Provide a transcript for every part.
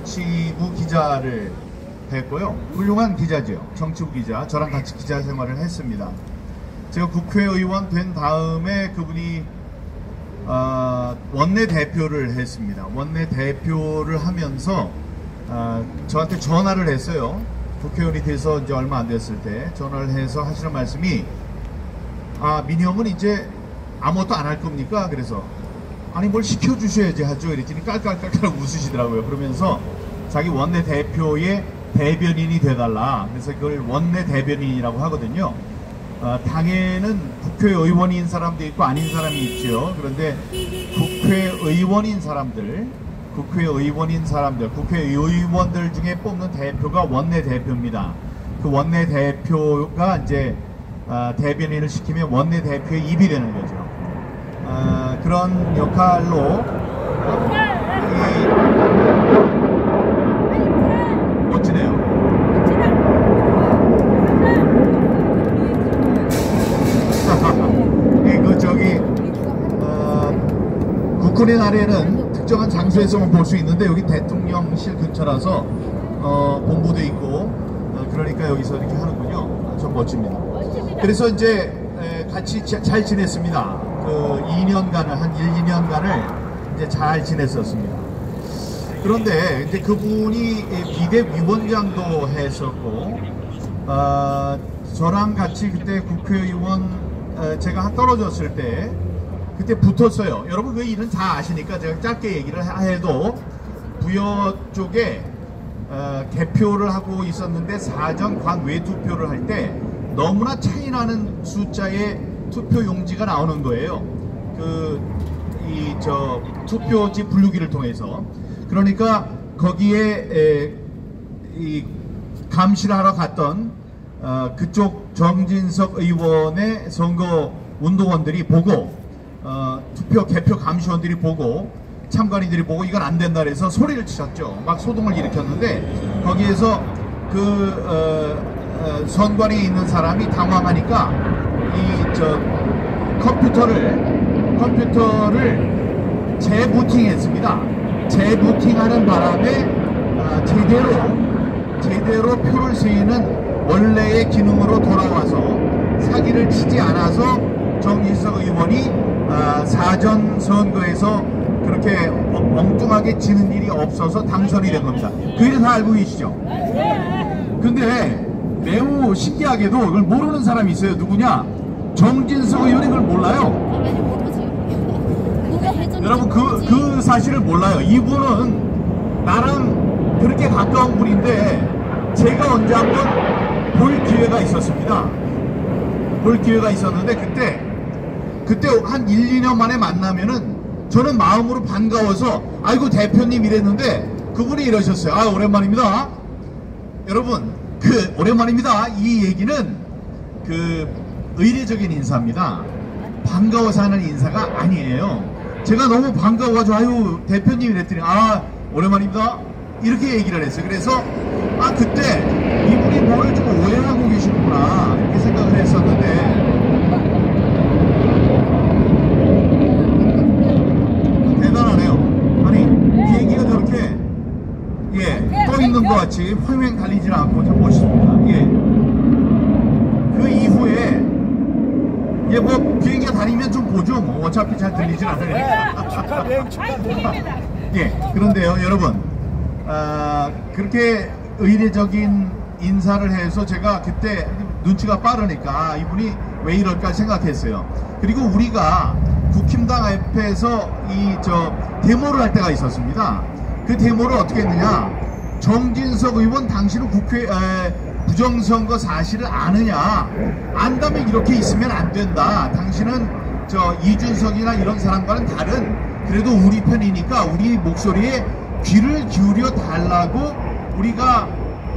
정치부 기자를 했고요. 훌륭한 기자죠. 정치부 기자. 저랑 같이 기자 생활을 했습니다. 제가 국회의원 된 다음에 그분이 원내대표를 했습니다. 원내대표를 하면서 저한테 전화를 했어요. 국회의원이 돼서 이제 얼마 안 됐을 때 전화를 해서 하시는 말씀이, 민형은 이제 아무것도 안 할 겁니까? 그래서 아니 뭘 시켜주셔야지 하죠. 이랬더니 깔깔깔깔 웃으시더라고요. 그러면서 자기 원내대표의 대변인이 돼달라. 그래서 그걸 원내대변인이라고 하거든요. 당에는 국회의원인 사람도 있고 아닌 사람이 있죠. 그런데 국회의원인 사람들, 국회의원들 중에 뽑는 대표가 원내대표입니다. 그 원내대표가 이제 대변인을 시키면 원내대표의 입이 되는 거죠. 그런 역할로 멋지네요. 국군의 날에는 특정한 장소에서만 볼 수 있는데 여기 대통령실 근처라서 본부도 있고 그러니까 여기서 이렇게 하는군요. 좀 멋집니다. 그래서 이제 같이 잘 지냈습니다. 그 2년간을 한 1-2년간을 이제 잘 지냈었습니다. 그런데 이제 그분이 비대위원장도 했었고 저랑 같이 그때 국회의원 제가 떨어졌을 때 그때 붙었어요. 여러분 그 일은 다 아시니까 제가 짧게 얘기를 해도 부여 쪽에 개표를 하고 있었는데 사전 관외 투표를 할 때 너무나 차이나는 숫자의 투표 용지가 나오는 거예요. 투표지 분류기를 통해서. 그러니까 거기에 감시를 하러 갔던 그쪽 정진석 의원의 선거 운동원들이 보고 투표 개표 감시원들이 보고 참관인들이 보고 이건 안 된다 그래서 소리를 치셨죠. 막 소동을 일으켰는데 거기에서 선관위에 있는 사람이 당황하니까 컴퓨터를 재부팅했습니다. 재부팅하는 바람에 제대로 표를 세우는 원래의 기능으로 돌아와서 사기를 치지 않아서 정진석 의원이 사전 선거에서 그렇게 엉뚱하게 지는 일이 없어서 당선이 된 겁니다. 그 일은 다 알고 계시죠? 근데 매우 신기하게도 이걸 모르는 사람이 있어요. 누구냐? 정진석 의원이 그걸 몰라요. 여러분 그 사실을 몰라요. 이분은 나랑 그렇게 가까운 분인데 제가 언제 한번 볼 기회가 있었습니다. 볼 기회가 있었는데 그때 한 1-2년 만에 만나면은 저는 마음으로 반가워서 아이고 대표님 이랬는데 그분이 이러셨어요. 오랜만입니다. 여러분 오랜만입니다. 이 얘기는 의례적인 인사입니다. 반가워서 하는 인사가 아니에요. 제가 너무 반가워가지고 아유 대표님 이랬더니 오랜만입니다. 이렇게 얘기를 했어요. 그래서 그때 이분이 뭘 좀 오해하고 계시는구나 이렇게 생각을 했었는데 떠 있는 것 같이 휑휑 달리질 않고 참 멋있습니다. 그 이후에 뭐 비행기가 다니면 좀 보죠. 뭐 어차피 잘 들리진 않으니까. 그런데요, 여러분, 그렇게 의례적인 인사를 해서 제가 그때 눈치가 빠르니까 이분이 왜 이럴까 생각했어요. 그리고 우리가 국힘당 앞에서 데모를 할 때가 있었습니다. 그 데모를 어떻게 했느냐? 정진석 의원 당신은 부정선거 사실을 아느냐? 안다면 이렇게 있으면 안 된다. 당신은 이준석이나 이런 사람과는 다른 그래도 우리 편이니까 우리 목소리에 귀를 기울여 달라고 우리가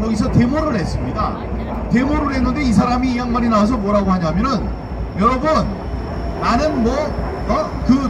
거기서 데모를 했습니다. 데모를 했는데 이 사람이 이 양반이 나와서 뭐라고 하냐면은 여러분 나는 그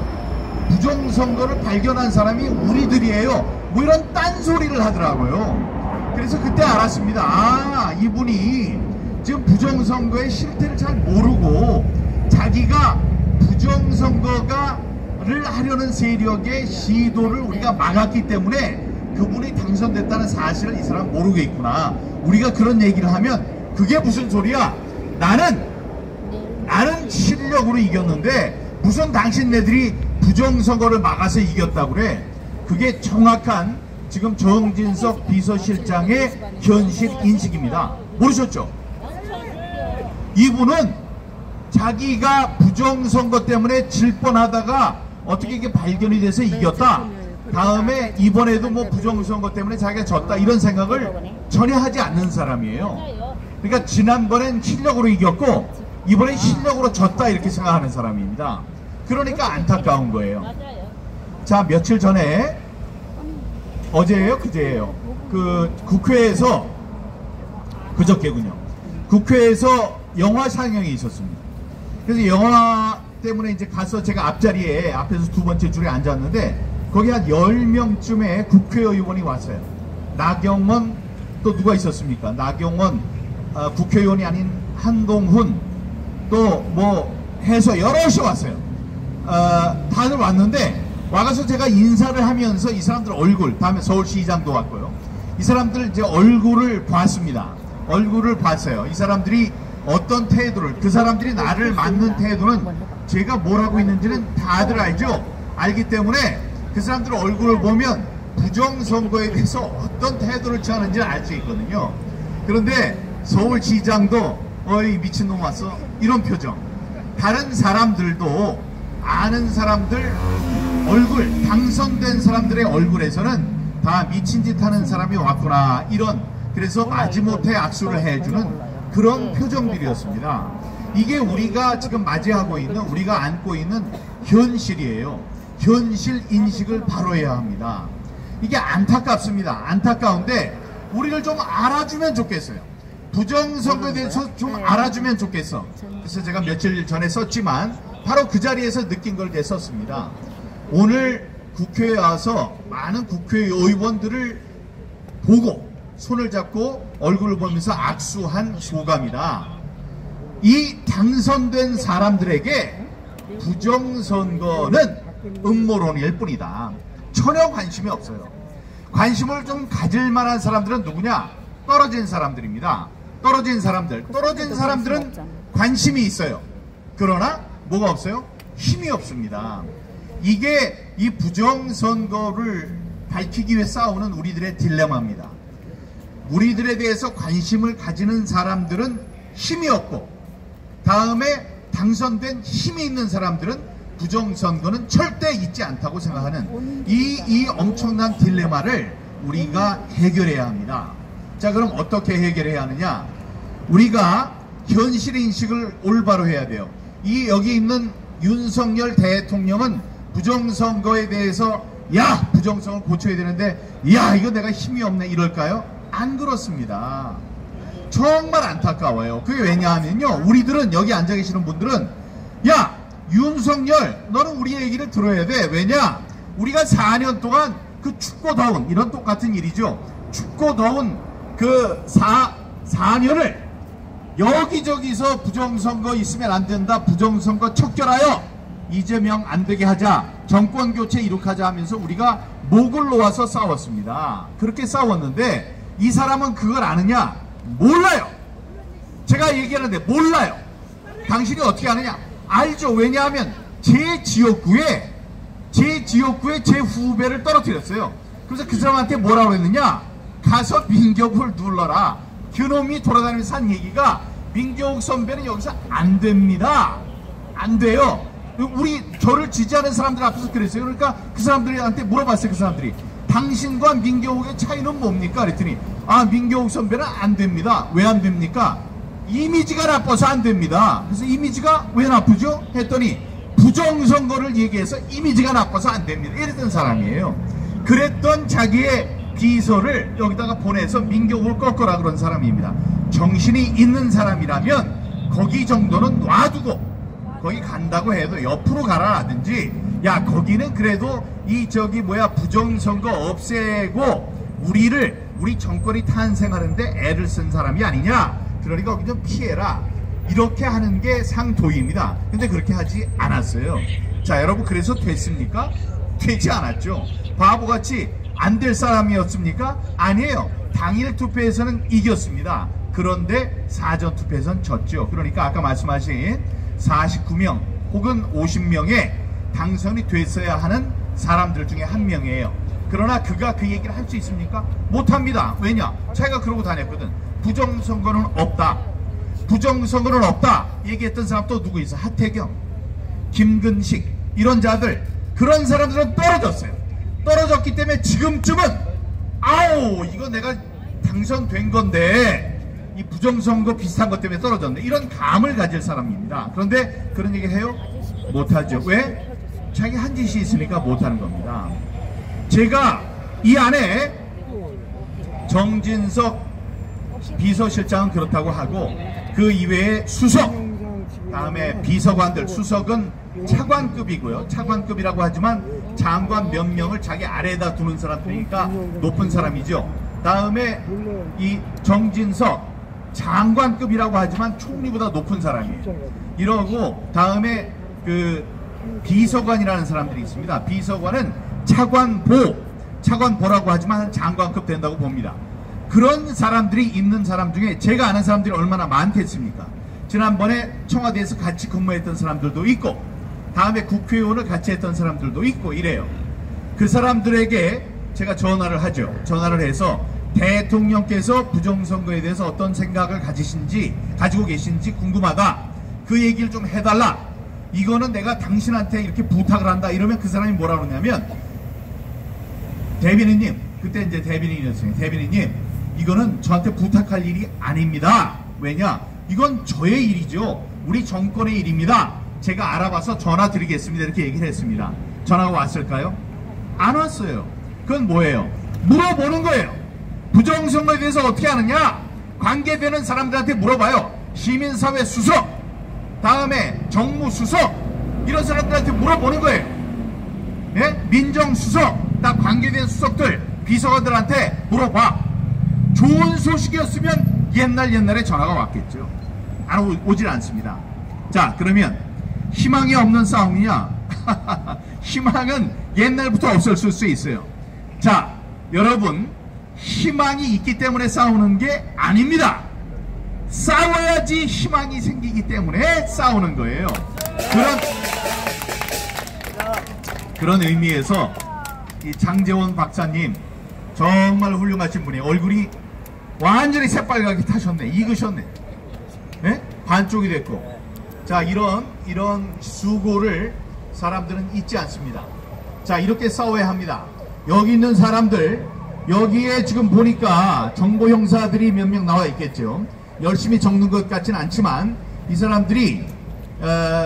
부정선거를 발견한 사람이 우리들이에요. 뭐 이런 딴소리를 하더라고요. 그래서 그때 알았습니다. 이분이 지금 부정선거의 실태를 잘 모르고 자기가 부정선거를 하려는 세력의 시도를 우리가 막았기 때문에 그분이 당선됐다는 사실을 이 사람 모르고 있구나. 우리가 그런 얘기를 하면 그게 무슨 소리야? 나는 실력으로 이겼는데 무슨 당신네들이 부정선거를 막아서 이겼다고 그래. 그게 정확한 지금 정진석 비서실장의 현실 인식입니다. 모르셨죠? 이분은 자기가 부정선거 때문에 질 뻔하다가 어떻게 이게 발견이 돼서 이겼다. 다음에 이번에도 뭐 부정선거 때문에 자기가 졌다 이런 생각을 전혀 하지 않는 사람이에요. 그러니까 지난번엔 실력으로 이겼고 이번엔 실력으로 졌다 이렇게 생각하는 사람입니다. 그러니까 안타까운 거예요. 자, 며칠 전에 어제예요? 그제예요? 그 국회에서 그저께군요. 국회에서 영화 상영이 있었습니다. 그래서 영화 때문에 이제 가서 제가 앞자리에 앞에서 두 번째 줄에 앉았는데 거기 한 10명쯤의 국회의원이 왔어요. 나경원 또 누가 있었습니까? 나경원 국회의원이 아닌 한동훈 또 뭐 해서 여럿이 왔어요. 다들 왔는데 와가서 제가 인사를 하면서 이 사람들 얼굴, 다음에 서울시장도 왔고요. 이 사람들 이제 얼굴을 봤습니다. 얼굴을 봤어요. 이 사람들이 어떤 태도를, 그 사람들이 나를 맞는 태도는 제가 뭘 하고 있는지는 다들 알죠? 알기 때문에 그 사람들 얼굴을 보면 부정선거에 대해서 어떤 태도를 취하는지 알 수 있거든요. 그런데 서울시장도 어이 미친놈 왔어? 이런 표정. 다른 사람들도 아는 사람들 얼굴, 당선된 사람들의 얼굴에서는 다 미친 짓 하는 사람이 왔구나 이런, 그래서 마지못해 악수를 해주는 그런 표정들이었습니다. 이게 우리가 지금 맞이하고 있는, 우리가 안고 있는 현실이에요. 현실 인식을 바로 해야 합니다. 이게 안타깝습니다. 안타까운데 우리를 좀 알아주면 좋겠어요. 부정선거에 대해서 좀 알아주면 좋겠어. 그래서 제가 며칠 전에 썼지만 바로 그 자리에서 느낀 걸 썼습니다. 오늘 국회에 와서 많은 국회의원들을 보고 손을 잡고 얼굴을 보면서 악수한 소감이다. 이 당선된 사람들에게 부정선거는 음모론일 뿐이다. 전혀 관심이 없어요. 관심을 좀 가질 만한 사람들은 누구냐? 떨어진 사람들입니다. 떨어진 사람들은 관심이 있어요. 그러나 뭐가 없어요? 힘이 없습니다. 이게 이 부정선거를 밝히기 위해 싸우는 우리들의 딜레마입니다. 우리들에 대해서 관심을 가지는 사람들은 힘이 없고, 다음에 당선된 힘이 있는 사람들은 부정선거는 절대 있지 않다고 생각하는 이 엄청난 딜레마를 우리가 해결해야 합니다. 자, 그럼 어떻게 해결해야 하느냐? 우리가 현실 인식을 올바로 해야 돼요. 여기 있는 윤석열 대통령은 부정선거에 대해서 야, 부정선거 고쳐야 되는데 야, 이거 내가 힘이 없네 이럴까요? 안 그렇습니다. 정말 안타까워요. 그게 왜냐하면요, 우리들은, 여기 앉아 계시는 분들은 야, 윤석열 너는 우리 얘기를 들어야 돼. 왜냐? 우리가 4년 동안 그 춥고 더운, 이런 똑같은 일이죠. 춥고 더운 그 4년을 여기저기서 부정선거 있으면 안 된다, 부정선거 척결하여 이재명 안 되게 하자, 정권 교체 이룩 하자 하면서 우리가 목을 놓아서 싸웠습니다. 그렇게 싸웠는데 이 사람은 그걸 아느냐? 몰라요. 제가 얘기하는데 몰라요. 당신이 어떻게 아느냐? 알죠. 왜냐하면 제 지역구에 제 후배를 떨어뜨렸어요. 그래서 그 사람한테 뭐라고 했느냐? 가서 민경욱을 눌러라. 그놈이 돌아다니면서 한 얘기가 민경욱 선배는 여기서 안 됩니다. 안 돼요. 저를 지지하는 사람들 앞에서 그랬어요. 그러니까 그 사람들한테 물어봤어요. 그 사람들이 당신과 민경욱의 차이는 뭡니까? 그랬더니 아, 민경욱 선배는 안 됩니다. 왜 안 됩니까? 이미지가 나빠서 안 됩니다. 그래서 이미지가 왜 나쁘죠? 했더니 부정선거를 얘기해서 이미지가 나빠서 안 됩니다. 이랬던 사람이에요. 그랬던 자기의 비서를 여기다가 보내서 민경욱을 꺾어라 그런 사람입니다. 정신이 있는 사람이라면 거기 정도는 놔두고, 거기 간다고 해도 옆으로 가라라든지, 야, 거기는 그래도 부정선거 없애고 우리 정권이 탄생하는데 애를 쓴 사람이 아니냐, 그러니까 거기 좀 피해라, 이렇게 하는 게 상도입니다. 근데 그렇게 하지 않았어요. 자, 여러분, 그래서 됐습니까? 되지 않았죠. 바보같이 안 될 사람이었습니까? 아니에요. 당일 투표에서는 이겼습니다. 그런데 사전 투표에서는 졌죠. 그러니까 아까 말씀하신 49명 혹은 50명의 당선이 됐어야 하는 사람들 중에 한 명이에요. 그러나 그가 그 얘기를 할 수 있습니까? 못합니다. 왜냐? 자기가 그러고 다녔거든. 부정선거는 없다. 부정선거는 없다 얘기했던 사람 또 누구 있어? 하태경, 김근식 이런 자들, 그런 사람들은 떨어졌어요. 떨어졌기 때문에 지금쯤은 아우 이거 내가 당선된 건데 이 부정선거 비슷한 것 때문에 떨어졌네, 이런 감을 가질 사람입니다. 그런데 그런 얘기를 해요? 못하죠. 왜? 자기 한 짓이 있으니까 못하는 겁니다. 제가 이 안에 정진석 비서실장은 그렇다고 하고 그 이외에 수석, 다음에 비서관들, 수석은 차관급이고요. 차관급이라고 하지만 장관 몇 명을 자기 아래에다 두는 사람들이니까 높은 사람이죠. 다음에 이 정진석 장관급이라고 하지만 총리보다 높은 사람이에요. 이러고 다음에 그 비서관이라는 사람들이 있습니다. 비서관은 차관보라고 하지만 장관급 된다고 봅니다. 그런 사람들이 있는 사람 중에 제가 아는 사람들이 얼마나 많겠습니까? 지난번에 청와대에서 같이 근무했던 사람들도 있고 다음에 국회의원을 같이 했던 사람들도 있고 이래요. 그 사람들에게 제가 전화를 하죠. 전화를 해서 대통령께서 부정선거에 대해서 어떤 생각을 가지고 계신지 궁금하다. 그 얘기를 좀 해달라. 이거는 내가 당신한테 이렇게 부탁을 한다. 이러면 그 사람이 뭐라 그러냐면, 대변인님, 그때 이제 대변인이었어요. 대변인님, 이거는 저한테 부탁할 일이 아닙니다. 왜냐? 이건 저의 일이죠. 우리 정권의 일입니다. 제가 알아봐서 전화 드리겠습니다. 이렇게 얘기를 했습니다. 전화가 왔을까요? 안 왔어요. 그건 뭐예요? 물어보는 거예요. 부정선거에 대해서 어떻게 하느냐? 관계되는 사람들한테 물어봐요. 시민사회 수석, 다음에 정무수석, 이런 사람들한테 물어보는 거예요. 예? 민정수석, 다 관계된 수석들, 비서관들한테 물어봐. 좋은 소식이었으면 옛날에 전화가 왔겠죠. 안 오질 않습니다. 자, 그러면 희망이 없는 싸움이냐? 희망은 옛날부터 없었을 수 있어요. 자, 여러분, 희망이 있기 때문에 싸우는 게 아닙니다. 싸워야지 희망이 생기기 때문에 싸우는 거예요. 그런 의미에서 이 장제원 박사님 정말 훌륭하신 분이에요. 얼굴이 완전히 새빨갛게 타셨네. 익으셨네. 네? 반쪽이 됐고. 자, 이런 수고를 사람들은 잊지 않습니다. 자, 이렇게 싸워야 합니다. 여기 있는 사람들, 여기에 지금 보니까 정보 형사들이 몇 명 나와 있겠죠. 열심히 적는 것 같지는 않지만 이 사람들이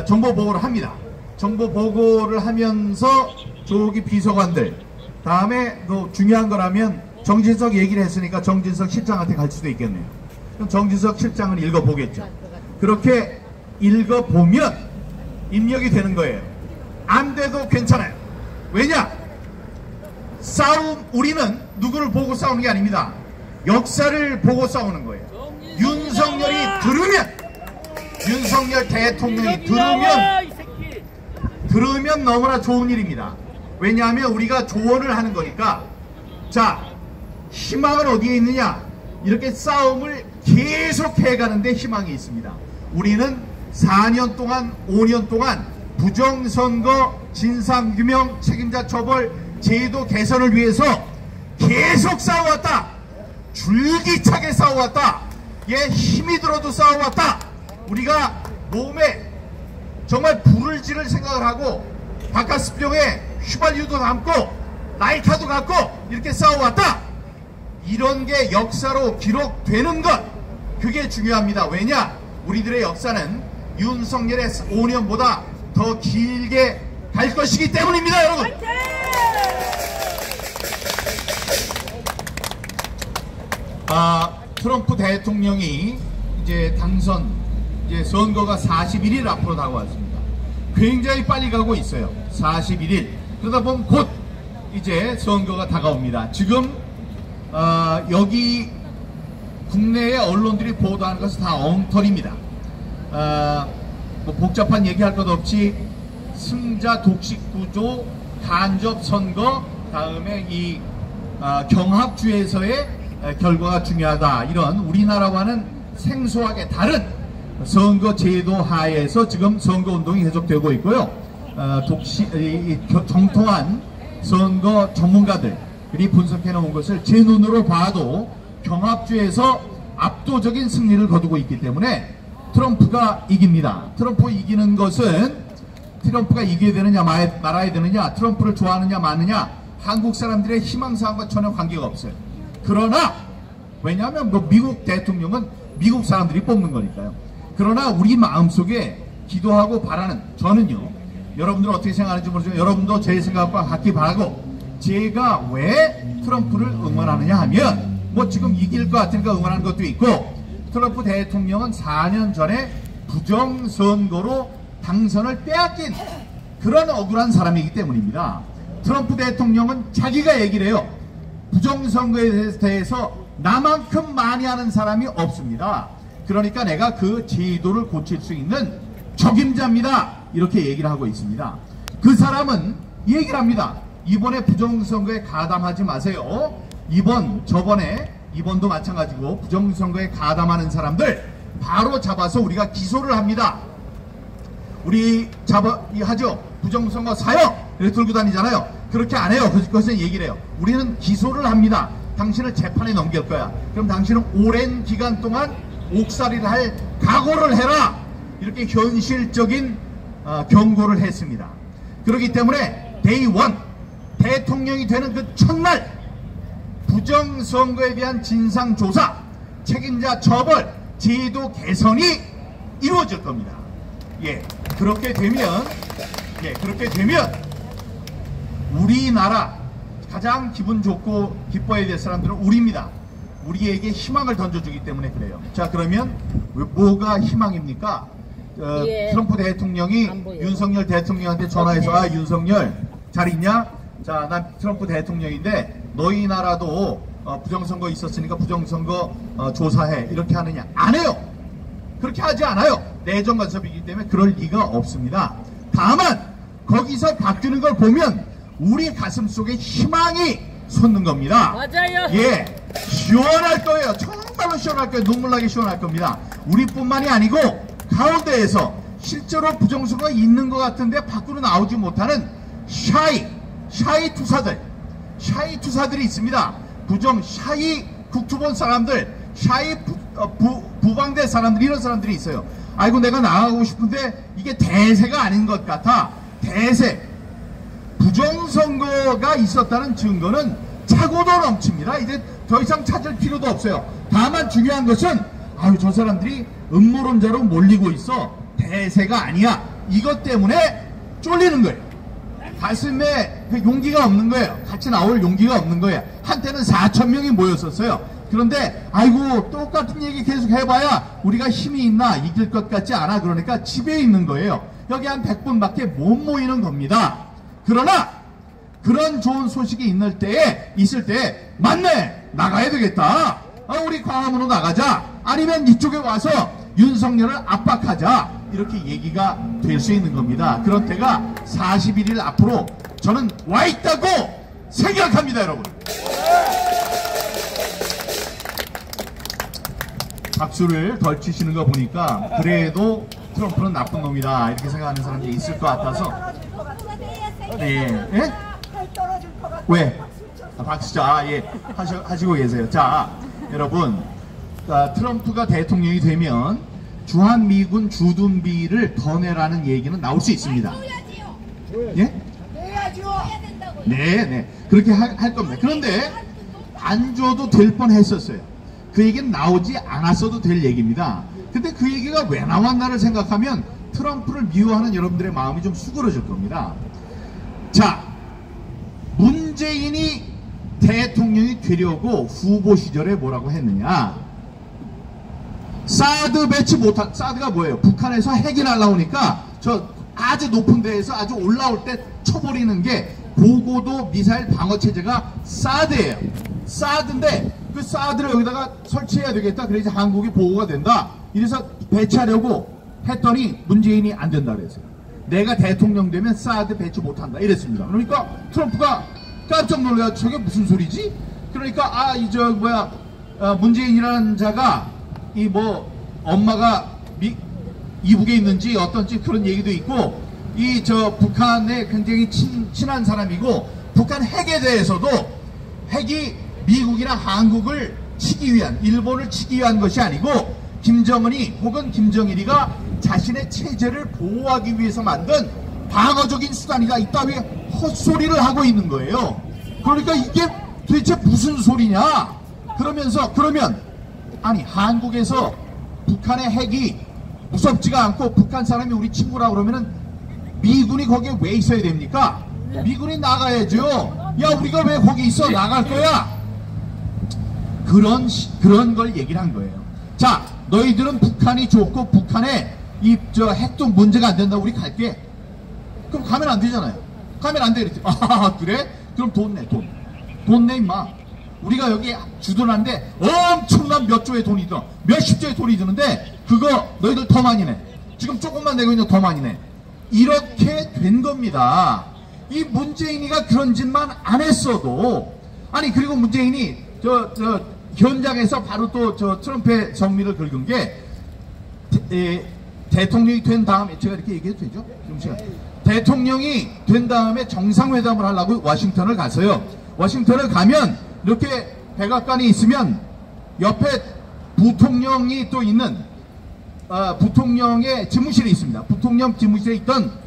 정보 보고를 합니다. 정보 보고를 하면서 저기 비서관들, 다음에 또 중요한 거라면 정진석 얘기를 했으니까 정진석 실장한테 갈 수도 있겠네요. 그럼 정진석 실장은 읽어보겠죠. 그렇게 읽어보면 입력이 되는 거예요. 안 돼도 괜찮아요. 왜냐? 우리는 누구를 보고 싸우는 게 아닙니다. 역사를 보고 싸우는 거예요. 윤석열이 들으면, 윤석열 대통령이 들으면 너무나 좋은 일입니다. 왜냐하면 우리가 조언을 하는 거니까. 자, 희망은 어디에 있느냐? 이렇게 싸움을 계속 해가는데 희망이 있습니다. 우리는 4년 동안, 5년 동안 부정선거, 진상규명, 책임자 처벌, 제도 개선을 위해서 계속 싸워왔다. 줄기차게 싸워왔다. 예, 힘이 들어도 싸워왔다. 우리가 몸에 정말 불을 지를 생각을 하고 바카스병에 휘발유도 담고 라이터도 갖고 이렇게 싸워왔다. 이런 게 역사로 기록되는 것, 그게 중요합니다. 왜냐? 우리들의 역사는 윤석열의 5년보다 더 길게 갈 것이기 때문입니다, 여러분. 트럼프 대통령이 이제 당선, 이제 선거가 41일 앞으로 다가왔습니다. 굉장히 빨리 가고 있어요. 41일. 그러다 보면 곧 이제 선거가 다가옵니다. 지금 여기 국내의 언론들이 보도하는 것은 다 엉터리입니다. 뭐 복잡한 얘기할 것 없이 승자 독식 구조, 간접 선거, 다음에 이 경합주에서의 결과가 중요하다. 이런 우리나라와는 생소하게 다른 선거 제도 하에서 지금 선거운동이 계속되고 있고요. 정통한 선거 전문가들이 분석해 놓은 것을 제 눈으로 봐도 경합주에서 압도적인 승리를 거두고 있기 때문에 트럼프가 이깁니다. 트럼프 이기는 것은 트럼프가 이겨야 되느냐 말아야 되느냐, 트럼프를 좋아하느냐 마느냐, 한국 사람들의 희망사항과 전혀 관계가 없어요. 그러나 왜냐하면 뭐 미국 대통령은 미국 사람들이 뽑는 거니까요. 그러나 우리 마음속에 기도하고 바라는, 저는요, 여러분들은 어떻게 생각하는지 모르지만 여러분도 제 생각과 같기 바라고, 제가 왜 트럼프를 응원하느냐 하면 뭐 지금 이길 것 같으니까 응원하는 것도 있고, 트럼프 대통령은 4년 전에 부정선거로 당선을 빼앗긴 그런 억울한 사람이기 때문입니다. 트럼프 대통령은 자기가 얘기를 해요. 부정선거에 대해서 나만큼 많이 하는 사람이 없습니다. 그러니까 내가 그 제도를 고칠 수 있는 적임자입니다. 이렇게 얘기를 하고 있습니다. 그 사람은 얘기를 합니다. 이번에 부정선거에 가담하지 마세요. 이번도 마찬가지고 부정선거에 가담하는 사람들 바로 잡아서 우리가 기소를 합니다. 우리 하죠. 부정선거 사형 이렇게 들고 다니잖아요. 그렇게 안 해요. 그것은 얘기를 해요. 우리는 기소를 합니다. 당신을 재판에 넘길 거야. 그럼 당신은 오랜 기간 동안 옥살이를 할 각오를 해라. 이렇게 현실적인 경고를 했습니다. 그렇기 때문에 데이 원 대통령이 되는 그 첫날 부정선거에 대한 진상조사, 책임자 처벌, 제도 개선이 이루어질 겁니다. 그렇게 되면 우리나라 가장 기분 좋고 기뻐해야 될 사람들은 우리입니다. 우리에게 희망을 던져주기 때문에 그래요. 자, 그러면 뭐가 희망입니까? 트럼프 대통령이 윤석열 대통령한테 전화해서 윤석열 잘 있냐? 자, 난 트럼프 대통령인데 너희 나라도 부정선거 있었으니까 부정선거 조사해. 이렇게 하느냐? 안 해요. 그렇게 하지 않아요. 내정 간섭이기 때문에 그럴 리가 없습니다. 다만 거기서 바뀌는 걸 보면 우리 가슴 속에 희망이 솟는 겁니다. 맞아요. 시원할 거예요. 정말로 시원할 거예요. 눈물나게 시원할 겁니다. 우리뿐만이 아니고 가운데에서 실제로 부정선거가 있는 것 같은데 밖으로 나오지 못하는 샤이 투사들이 있습니다. 샤이 국토본 사람들, 샤이 부방대 사람들, 이런 사람들이 있어요. 아이고 내가 나가고 싶은데 이게 대세가 아닌 것 같아. 대세. 부정선거가 있었다는 증거는 차고도 넘칩니다. 이제 더 이상 찾을 필요도 없어요. 다만 중요한 것은 저 사람들이 음모론자로 몰리고 있어. 대세가 아니야. 이것 때문에 쫄리는 거예요. 가슴에 그 용기가 없는 거예요. 같이 나올 용기가 없는 거예요. 한때는 4,000명이 모였었어요. 그런데 아이고 똑같은 얘기 계속 해봐야 우리가 힘이 있나, 이길 것 같지 않아. 그러니까 집에 있는 거예요. 여기 한 100분밖에 못 모이는 겁니다. 그러나 그런 좋은 소식이 있을 때 맞네, 나가야 되겠다. 우리 광화문으로 나가자. 아니면 이쪽에 와서 윤석열을 압박하자. 이렇게 얘기가 될 수 있는 겁니다. 그런 때가 41일 앞으로 저는 와 있다고 생각합니다, 여러분. 박수를 덜 치시는 거 보니까 그래도 트럼프는 나쁜 놈이다 이렇게 생각하는 사람들이 있을 것 같아서. 왜? 박수. 하시고 계세요. 자, 여러분, 트럼프가 대통령이 되면 주한미군 주둔비를 더 내라는 얘기는 나올 수 있습니다. 네, 그렇게 할 겁니다. 그런데 안 줘도 될 뻔했었어요. 그 얘기는 나오지 않았어도 될 얘기입니다. 근데 그 얘기가 왜 나왔나를 생각하면 트럼프를 미워하는 여러분들의 마음이 좀 수그러질 겁니다. 자, 문재인이 대통령이 되려고 후보 시절에 뭐라고 했느냐? 사드 배치 못한, 사드가 뭐예요? 북한에서 핵이 날라오니까 저 아주 높은 데에서 아주 올라올 때 쳐버리는 게 고고도 미사일 방어 체제가 사드예요. 사드인데 그 사드를 여기다가 설치해야 되겠다. 그래서 한국이 보호가 된다. 이래서 배치하려고 했더니 문재인이 안 된다 그랬어요. 내가 대통령 되면 사드 배치 못한다 이랬습니다. 그러니까 트럼프가 깜짝 놀라서 저게 무슨 소리지? 그러니까 문재인이라는 자가 엄마가 이북에 있는지 어떤지 그런 얘기도 있고, 북한에 굉장히 친한 사람이고, 북한 핵에 대해서도 핵이 미국이나 한국을 치기 위한, 일본을 치기 위한 것이 아니고 김정은이 혹은 김정일이가 자신의 체제를 보호하기 위해서 만든 방어적인 수단이다, 이따위 헛소리를 하고 있는 거예요. 그러니까 이게 도대체 무슨 소리냐 그러면 아니, 한국에서 북한의 핵이 무섭지가 않고 북한 사람이 우리 친구라고 그러면은 미군이 거기에 왜 있어야 됩니까? 미군이 나가야죠. 야, 우리가 왜 거기 있어? 나갈 거야. 그런 걸 얘기를 한 거예요. 자, 너희들은 북한이 좋고 북한에 핵도 문제가 안 된다고 우리 갈게. 그럼 가면 안 되잖아요. 가면 안 돼. 그랬지. 아, 그래? 그럼 돈 내, 돈 내, 임마. 우리가 여기 주둔하는데 엄청난 몇 조의 돈이 들어. 몇십 조의 돈이 드는데 그거 너희들 더 많이 내. 지금 조금만 내고 있는 더 많이 내. 이렇게 된 겁니다. 이 문재인이가 그런 짓만 안 했어도, 아니, 그리고 문재인이 현장에서 바로 또 트럼프의 정미를 긁은 게, 대통령이 된 다음에, 제가 이렇게 얘기해도 되죠? 대통령이 된 다음에 정상회담을 하려고 워싱턴을 갔어요. 워싱턴을 가면 이렇게 백악관이 있으면 옆에 부통령이 또 있는, 부통령의 집무실이 있습니다. 부통령 집무실에 있던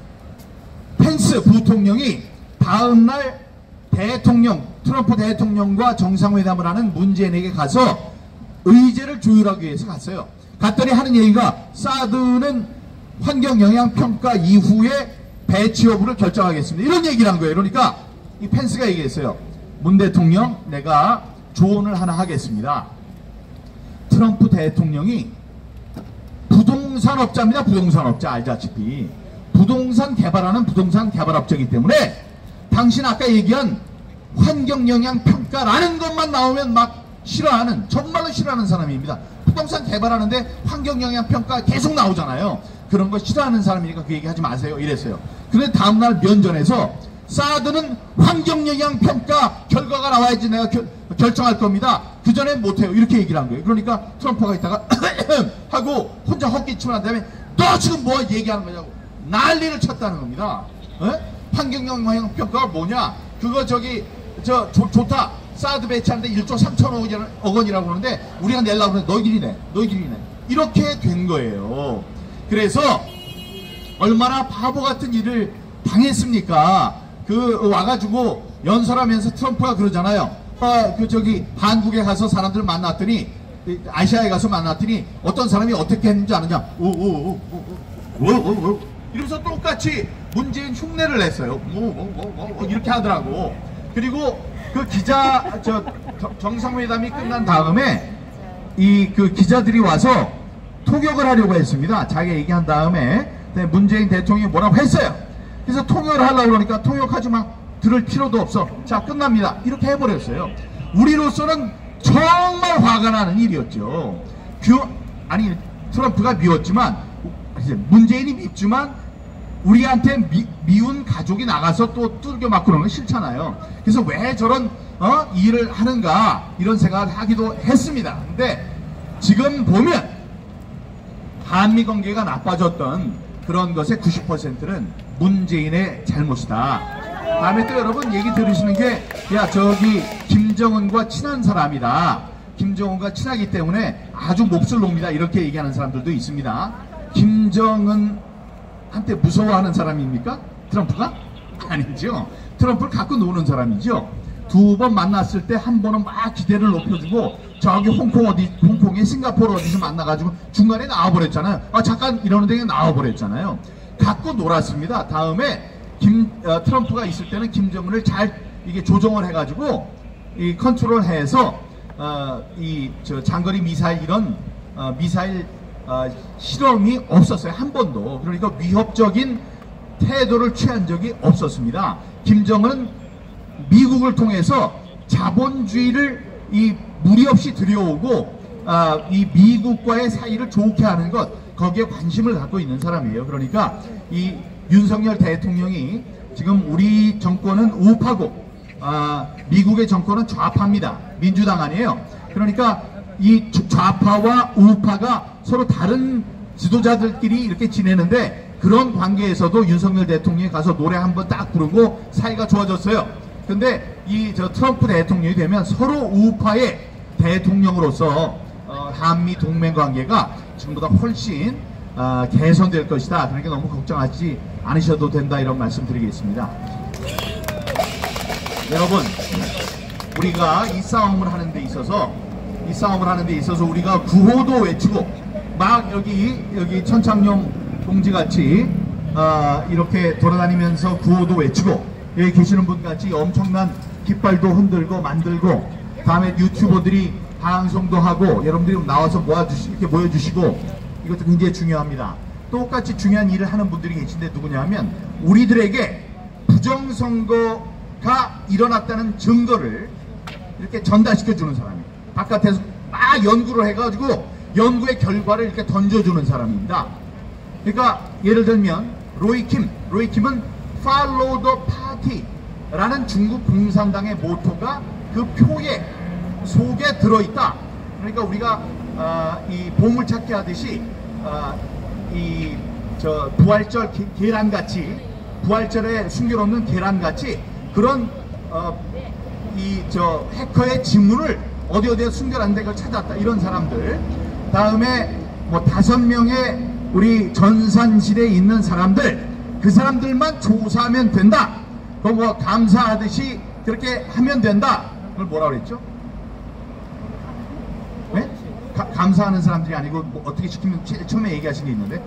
펜스 부통령이 다음날 트럼프 대통령과 정상회담을 하는 문재인에게 가서 의제를 조율하기 위해서 갔어요. 갔더니 하는 얘기가, 사드는 환경영향평가 이후에 배치 여부를 결정하겠습니다, 이런 얘기를 한 거예요. 그러니까 이 펜스가 얘기했어요. 문 대통령, 내가 조언을 하나 하겠습니다. 트럼프 대통령이 부동산업자입니다. 부동산업자, 알다시피 부동산 개발하는 부동산 개발업자이기 때문에 당신 아까 얘기한 환경영향평가라는 것만 나오면 막 싫어하는, 정말로 싫어하는 사람입니다. 부동산 개발하는데 환경영향평가 계속 나오잖아요. 그런 거 싫어하는 사람이니까 그 얘기 하지 마세요, 이랬어요. 그런데 다음날 면전에서 사드는 환경영향평가 결과가 나와야지 내가 결정할 겁니다, 그 전엔 못해요, 이렇게 얘기를 한 거예요. 그러니까 트럼프가 있다가 하고 혼자 헛기침을 한 다음에 너 지금 뭐 얘기하는 거냐고 난리를 쳤다는 겁니다. 환경영향평가가 뭐냐, 그거 좋다, 사드 배치하는데 1조 3천억 원이라고 그러는데 우리가 내려고 그러는데 너희들이 내, 이렇게 된 거예요. 그래서 얼마나 바보 같은 일을 당했습니까? 와가지고 연설하면서 트럼프가 그러잖아요. 한국에 가서 사람들 만났더니, 아시아에 가서 만났더니 어떤 사람이 어떻게 했는지 아느냐, 이러면서 똑같이 문재인 흉내를 냈어요. 이렇게 하더라고. 그리고 그 정상회담이 끝난 다음에 기자들이 와서 통역을 하려고 했습니다. 자기 얘기한 다음에 문재인 대통령이 뭐라고 했어요. 그래서 통역을 하려고 그러니까 통역하지 마, 들을 필요도 없어, 자 끝납니다, 이렇게 해버렸어요. 우리로서는 정말 화가 나는 일이었죠. 트럼프가 미웠지만, 문재인이 밉지만 우리한테 미운 가족이 나가서 또 두들겨 맞고 그러는 건 싫잖아요. 그래서 왜 저런 일을 하는가, 이런 생각을 하기도 했습니다. 근데 지금 보면 한미 관계가 나빠졌던 그런 것의 90%는 문재인의 잘못이다. 다음에 또 여러분 얘기 들으시는 게, 김정은과 친한 사람이다, 김정은과 친하기 때문에 아주 몹쓸 놈이다, 이렇게 얘기하는 사람들도 있습니다. 김정은한테 무서워하는 사람입니까? 트럼프가? 아니죠. 트럼프를 갖고 노는 사람이죠. 두 번 만났을 때 한 번은 막 기대를 높여주고 저기 홍콩에 싱가포르 어디서 만나가지고 중간에 나와버렸잖아요. 잠깐 이러는 데에 나와버렸잖아요. 갖고 놀았습니다. 다음에 트럼프가 있을 때는 김정은을 잘 조정을 해가지고 컨트롤해서 장거리 미사일 이런 미사일 실험이 없었어요, 한 번도. 그러니까 위협적인 태도를 취한 적이 없었습니다. 김정은은 미국을 통해서 자본주의를 무리 없이 들여오고 이 미국과의 사이를 좋게 하는 것, 거기에 관심을 갖고 있는 사람이에요. 그러니까 이 윤석열 대통령이 지금 우리 정권은 우파고 미국의 정권은 좌파입니다. 민주당 아니에요. 그러니까 이 좌파와 우파가 서로 다른 지도자들끼리 이렇게 지내는데 그런 관계에서도 윤석열 대통령이 가서 노래 한번 딱 부르고 사이가 좋아졌어요. 근데 이 트럼프 대통령이 되면 서로 우파의 대통령으로서 한미 동맹 관계가 지금보다 훨씬 개선될 것이다. 그러니까 너무 걱정하지 않으셔도 된다, 이런 말씀 드리겠습니다. 여러분, 우리가 이 싸움을 하는 데 있어서 우리가 구호도 외치고 막 여기 천창용 동지같이 이렇게 돌아다니면서 구호도 외치고 여기 계시는 분같이 엄청난 깃발도 흔들고 만들고 다음에 유튜버들이 방송도 하고 여러분들이 나와서 이렇게 모여주시고 이것도 굉장히 중요합니다. 똑같이 중요한 일을 하는 분들이 계신데 누구냐면 우리들에게 부정선거가 일어났다는 증거를 이렇게 전달시켜주는 사람이에요. 바깥에서 막 연구를 해가지고 연구의 결과를 이렇게 던져주는 사람입니다. 그러니까 예를 들면 로이킴은 Follow the Party 라는 중국 공산당의 모토가 그 표에 속에 들어있다. 그러니까 우리가 이 보물찾기 하듯이 부활절 계란같이 부활절에 숨겨놓는 계란같이 그런 해커의 지문을 어디에 숨겨놨는데 그걸 찾았다, 이런 사람들. 다음에 뭐 5명의 우리 전산실에 있는 사람들, 그 사람들만 조사하면 된다. 그거 뭐 감사하듯이 그렇게 하면 된다. 그걸 뭐라 그랬죠? 네? 감사하는 사람들이 아니고 뭐 어떻게 시키면 처음에 얘기하신 게 있는데,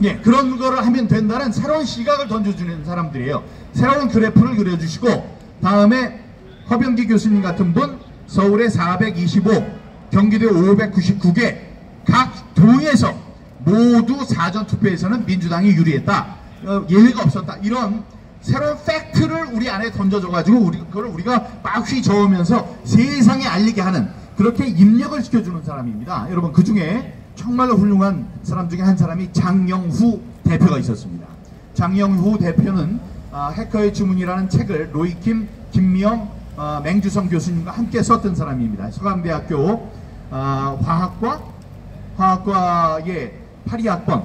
예, 그런 거를 하면 된다는 새로운 시각을 던져주는 사람들이에요. 새로운 그래프를 그려주시고, 다음에 허병기 교수님 같은 분 서울에 425, 경기도에 599개 각 도에서 모두 사전투표에서는 민주당이 유리했다, 예외가 없었다, 이런 새로운 팩트를 우리 안에 던져줘가지고 그걸 우리가 막 휘저으면서 세상에 알리게 하는, 그렇게 입력을 시켜주는 사람입니다. 여러분, 그 중에 정말로 훌륭한 사람 중에 한 사람이 장영후 대표가 있었습니다. 장영후 대표는 해커의 주문이라는 책을 로이킴, 김미영, 맹주성 교수님과 함께 썼던 사람입니다. 서강대학교 화학과의 82학번,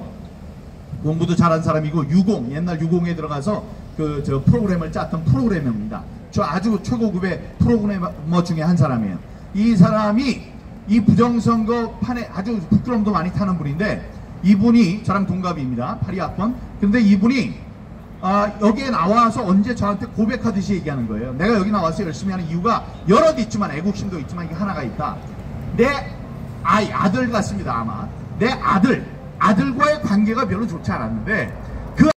공부도 잘한 사람이고 옛날 유공에 들어가서 프로그램을 짰던 프로그래머입니다. 아주 최고급의 프로그래머 중에 한 사람이에요. 이 사람이 이 부정선거판에 아주 부끄럼도 많이 타는 분인데, 이분이 저랑 동갑입니다. 82학번. 근데 이분이 여기에 나와서 언제 저한테 고백하듯이 얘기하는 거예요. 내가 여기 나와서 열심히 하는 이유가 여럿 있지만, 애국심도 있지만 이게 하나가 있다. 내 아들 같습니다. 아마 내 아들과의 관계가 별로 좋지 않았는데